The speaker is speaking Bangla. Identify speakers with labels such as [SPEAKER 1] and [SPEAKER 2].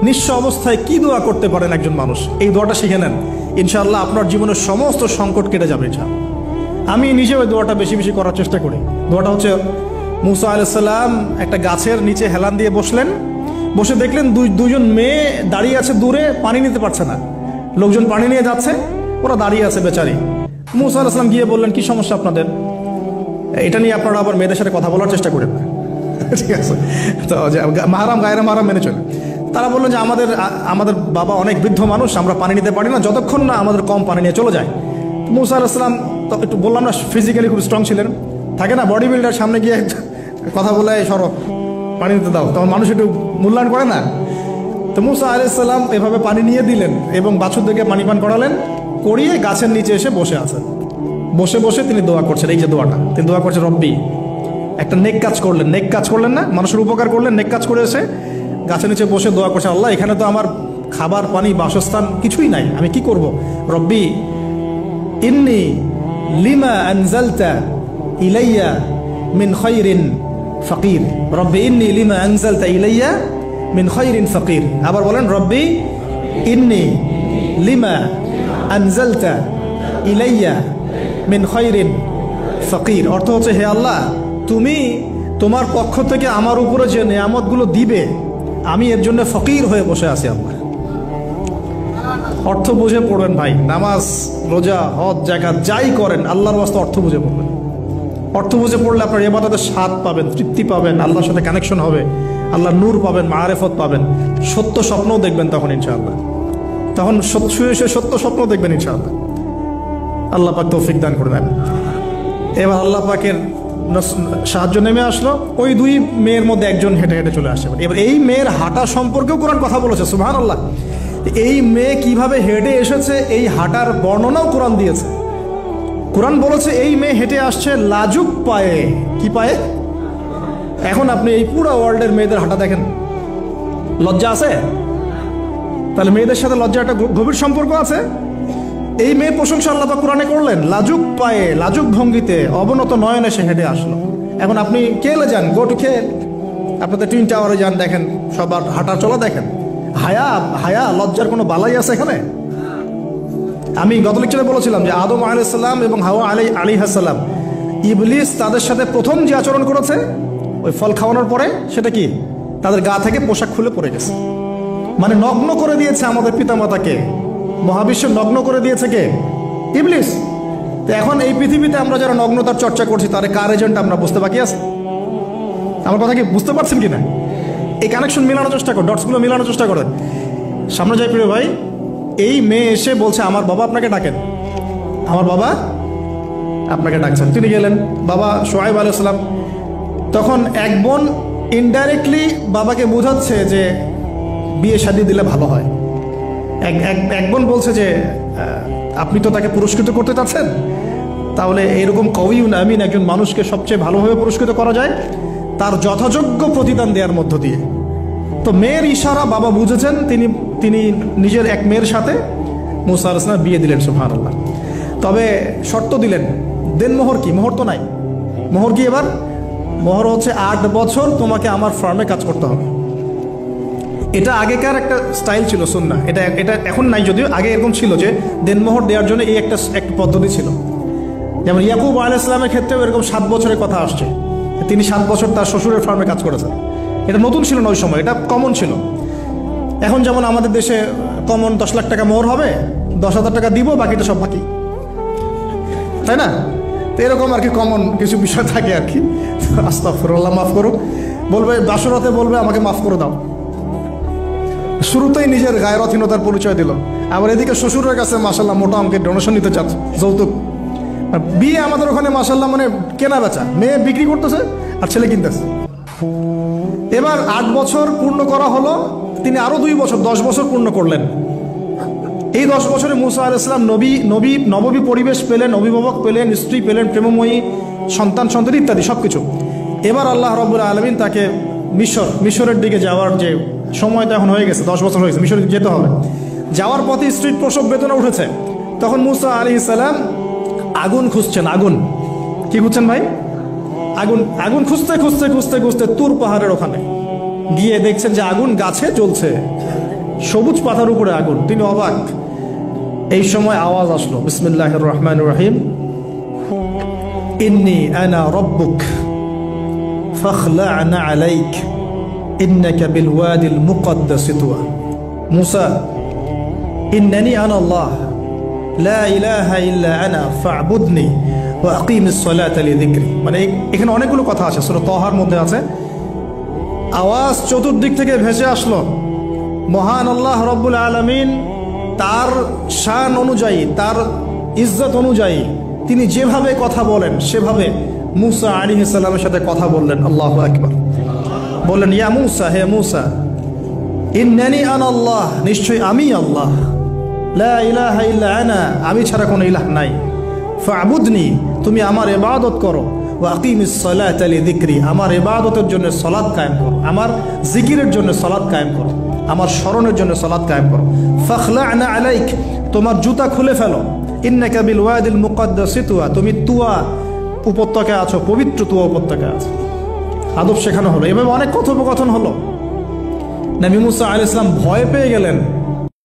[SPEAKER 1] নিঃস্ব অবস্থায় কি দোয়া করতে পারেন একজন মানুষ, এই দোয়াটা শিখে নেন, ইনশাআল্লাহ আপনার জীবনের সমস্ত সংকট কেটে যাবে। আমি নিজেও ওই দোয়াটা বেশি বেশি করার চেষ্টা করি। দোয়াটা হচ্ছে, মুসা আলাইহিস সালাম একটা গাছের নিচে হেলান দিয়ে বসলেন, বসে দেখলেন দুইজন মেয়ে দাঁড়িয়ে আছে দূরে, পানি নিতে পারছে না, লোকজন পানি নিয়ে যাচ্ছে, ওরা দাঁড়িয়ে আছে বেচারি। মুসা আলাইহিস সালাম গিয়ে বললেন, কি সমস্যা আপনাদের? এটা নিয়ে আপনারা আবার মেয়েদের সাথে কথা বলার চেষ্টা করেন, ঠিক আছে? তো মাহারাম গায়রে মাহারাম মেনে চলে। তারা বললেন যে আমাদের বাবা অনেক বৃদ্ধ মানুষ, আমরা পানি নিতে পারি না যতক্ষণ না আমাদের কম পানি নিয়ে চলে যায়। মুসা আলাইহিস সালাম তো একটু বললাম না, ফিজিক্যালি খুব স্ট্রং ছিলেন, থাকে না বডি বিল্ডার, সামনে গিয়ে কথা বলে সরো পানি নিতে দাও, তখন মানুষ একটু মূল্যায়ন করে না। তো মুসা আলাইহিস সালাম এভাবে পানি নিয়ে দিলেন এবং বাছুরদেরকে পানি পান করালেন, করিয়ে গাছের নিচে এসে বসে আছেন। বসে বসে তিনি দোয়া করছেন, এই যে দোয়াটা তিনি দোয়া করছেন, রব্বি, একটা নেক কাজ করলেন, নেক কাজ করলেন না, মানুষের উপকার করলেন, নেক কাজ করে এসে গাছের নিচে বসে দোয়া করছে, আল্লাহ এখানে তো আমার খাবার পানি বাসস্থান কিছুই নাই, আমি কি করব? রব্বি ইন্নি লিমা আনজালতা ইলাইয়া মিন খায়রিন ফাকির, রব্বি ইন্নি লিমা আনজালতা ইলাইয়া মিন খায়রিন ফাকির। আবার বলেন, রব্বি ইন্নি লিমা আনজালতা ইলাইয়া মিন খায়রিন ফাকির। অর্থ হচ্ছে, হে আল্লাহ, তুমি তোমার পক্ষ থেকে আমার উপরে যে নেয়ামতগুলো দিবে, আমি এর জন্য ফকির হয়ে বসে আছি। আল্লাহ অর্থ বুঝে পড়বেন ভাই, নামাজ রোজা হজ জাকাত যাই করেন আল্লাহর ওয়াস্তে অর্থ বুঝে পড়বেন। অর্থ বুঝে পড়লে আপনার ইবাদতের স্বাদ পাবেন, তৃপ্তি পাবেন, আল্লাহর সাথে কানেকশন হবে, আল্লাহর নূর পাবেন, মাআরিফত পাবেন, সত্য স্বপ্নও দেখবেন তখন ইনশাআল্লাহ। তখন শুয়ে শুয়ে সত্য স্বপ্ন দেখবেন ইনশাআল্লাহ। আল্লাহ পাক তৌফিক দান করে দেন। এবার আল্লাহ পাকের সাহায্য নেমে আসলো, ওই দুই মেয়ের মধ্যে একজন হেঁটে হেঁটে চলে আসে। এবার এই মেয়ের হাঁটা সম্পর্কেও কোরআন কথা বলেছে, সুবহানাল্লাহ। এই মেয়ে কিভাবে হেঁটে এসেছে এই হাঁটার বর্ণনাও কোরআন দিয়েছে। কোরআন বলেছে এই মেয়ে হেঁটে আসছে লাজুক পায়ে। কি পায়ে? এখন আপনি এই পুরো ওয়ার্ল্ডের মেয়েদের হাঁটা দেখেন, লজ্জা আছে? তাহলে মেয়েদের সাথে লজ্জা একটা গভীর সম্পর্ক আছে। এই মেয়ে প্রশংসা আল্লাহ পাক কোরআনে করলেন, লাজুক পায়ে লাজুক ভঙ্গিতে অবনত নয়নে সে হেঁটে আসলো। এখন আপনি কেলে যান, গো টু খেল, আপনাদের টুইন টাওয়ারে যান, দেখেন সবার হাঁটা চলা দেখেন। হায়া লজ্জার কোনো বালাই আছে এখানে? আমি গত লেকচারে বলেছিলাম যে আদম আলাইহিস সালাম এবং হাওয়া আলাইহিস সালাম, ইবলিস তাদের সাথে প্রথম যে আচরণ করেছে ওই ফল খাওয়ানোর পরে, সেটা কি? তাদের গা থেকে পোশাক খুলে পড়ে গেছে, মানে নগ্ন করে দিয়েছে আমাদের পিতামাতাকে, মহাবিশ্ব নগ্ন করে দিয়েছে কে? ইবলিস। তো এখন এই পৃথিবীতে আমরা যারা নগ্নতার চর্চা করছি, তার কার এজেন্ট আমরা বুঝতে বাকি আছে? আমার কথা কি বুঝতে পারছেন কিনা? এই কানেকশন মেলানোর চেষ্টা করেন, ডটসগুলো মেলানোর চেষ্টা করেন। সামনে যাই প্রিয় ভাই, এই মেয়ে এসে বলছে, আমার বাবা আপনাকে ডাকেন, আমার বাবা আপনাকে ডাকছেন। তিনি গেলেন, বাবা শুআয়ব আলাইহিস সালাম। তখন এক বোন ইনডাইরেক্টলি বাবাকে বোঝাচ্ছে যে বিয়ে শাদী দিলে ভালো হয়। এক বোন বলছে যে আপনি তো তাকে পুরস্কৃত করতে চাচ্ছেন, তাহলে এরকম কওয়িউন আমিন একজন মানুষকে সবচেয়ে ভালোভাবে পুরস্কৃত করা যায় তার যথাযোগ্য প্রতিদান দেওয়ার মধ্য দিয়ে। তো মেয়ের ইশারা বাবা বুঝেছেন, তিনি নিজের এক মেয়ের সাথে মুসা আলাইহিস সালাম বিয়ে দিলেন, সুবহানাল্লাহ। তবে শর্ত দিলেন, দেনমোহর কি? মোহর তো নাই। মোহর কি এবার? মোহর হচ্ছে 8 বছর তোমাকে আমার ফার্মে কাজ করতে হবে। এটা আগেকার একটা স্টাইল ছিল, সুন্নাহ। এটা এখন নাই, যদিও আগে এরকম ছিল যে দেনমোহর দেওয়ার জন্য এই একটা পদ্ধতি ছিল। যেমন ইয়াকুব আলাইহিস সালামের ক্ষেত্রেও এরকম 7 বছরের কথা আসছে, তিনি 7 বছর তার শ্বশুরের ফার্মে কাজ করেছেন। এটা নতুন ছিল না ওই সময়, এটা কমন ছিল। এখন যেমন আমাদের দেশে কমন 10 লাখ টাকা মোহর হবে, 10,000 টাকা দিব, বাকিটা সব বাকি, তাই না? তো এরকম আর কি কমন কিছু বিষয় থাকে আর কি। আস্তাগফিরুল্লাহ, মাফ করো। বলবে বাসরাতে, বলবে আমাকে মাফ করে দাও। শুরুতেই নিজের গায়রথহীনতার পরিচয় দিল। আবার এদিকে শ্বশুরের কাছে মাশাল্লাহ মোটা অঙ্কের ডোনেশন নিতে চাচ্ছে, যৌতুক। বিয়ে আমাদের ওখানে মাশাল্লাহ মানে কেনা বেচা, মেয়ে বিক্রি করতেছে আর ছেলে কিনতেছে। এবার 8 বছর পূর্ণ করা হলো, তিনি আরো 2 বছর 10 বছর পূর্ণ করলেন। এই 10 বছরে মুসা আলাইহিস সালাম নববী পরিবেশ পেলেন, অভিভাবক পেলেন, স্ত্রী পেলেন, প্রেমময়ী সন্তান ইত্যাদি সবকিছু। এবার আল্লাহ রাব্বুল আলামিন তাকে মিশরের দিকে যাওয়ার যে সময়টা এখন হয়ে গেছে, 10 বছর হয়ে গেছে, মিশরে যেতে হবে। যাওয়ার পথে স্ত্রীর প্রসব বেদনা উঠেছে। তখন মুসা আলাইহিস সালাম আগুন খুঁজছেন। আগুন কি খুঁজছেন ভাই? আগুন খুঁজতে তুর পাহাড়ের ওখানে গিয়ে দেখছেন যে আগুন গাছে জ্বলছে। সবুজ পাতার উপরে আগুন, তিনি অবাক। এই সময় আওয়াজ আসলো, বিসমিল্লাহির রহমানির রহিম, ইন্নী আনা রব্বুক ফাখলা'না আলাইক ইন্নাকা বিল ওয়াদিল মুকদ্দাস তুয়া। মুসা, ইন্নানি আনা আল্লাহ লা ইলাহা ইল্লা আনা ফা'বুদনি ওয়া আকিমিস সালাতা লিযিকরি। মানে এখানে অনেকগুলো কথা আছে, সূরা তাহার মধ্যে আছে। আওয়াজ চতুর্দিক থেকে ভেসে আসলো, মহান আল্লাহ রব্বুল আলামিন তার শান অনুযায়ী, তার ইজ্জত অনুযায়ী তিনি যেভাবে কথা বলেন সেভাবে মুসা আলাইহিস সালামের সাথে কথা বললেন। আল্লাহু আকবার। বললেন, ইয়া মুসা, হে মুসা, ইন্নানি আনা আল্লাহ, নিশ্চয়ই আমি আল্লাহ, লা ইলাহা ইল্লা আনা, আমি ছাড়া কোনো ইলাহ নাই, ফা'বুদনি, তুমি আমার ইবাদত করো, ওয়া আকিমিস সালাতা লিযিকরি, আমার ইবাদতের জন্য সালাত কায়েম করো, আমার জিকিরের জন্য সালাত কায়েম করো, আমার স্মরণের জন্য সালাত কায়েম করো। ফাখলা'না আলাইক, তোমার জুতা খুলে ফেলো, ইন্নাকা বিল ওয়াদিল মুকদ্দাস তুয়া, তুমি তুয়া উপত্যকায় আছো, পবিত্র তুয়া উপত্যকায় আছো। আদব শেখানো হলো, এভাবে অনেক কথোপকথন হলো। নবী মুসা আলাইহিস সালাম ভয় পেয়ে গেলেন।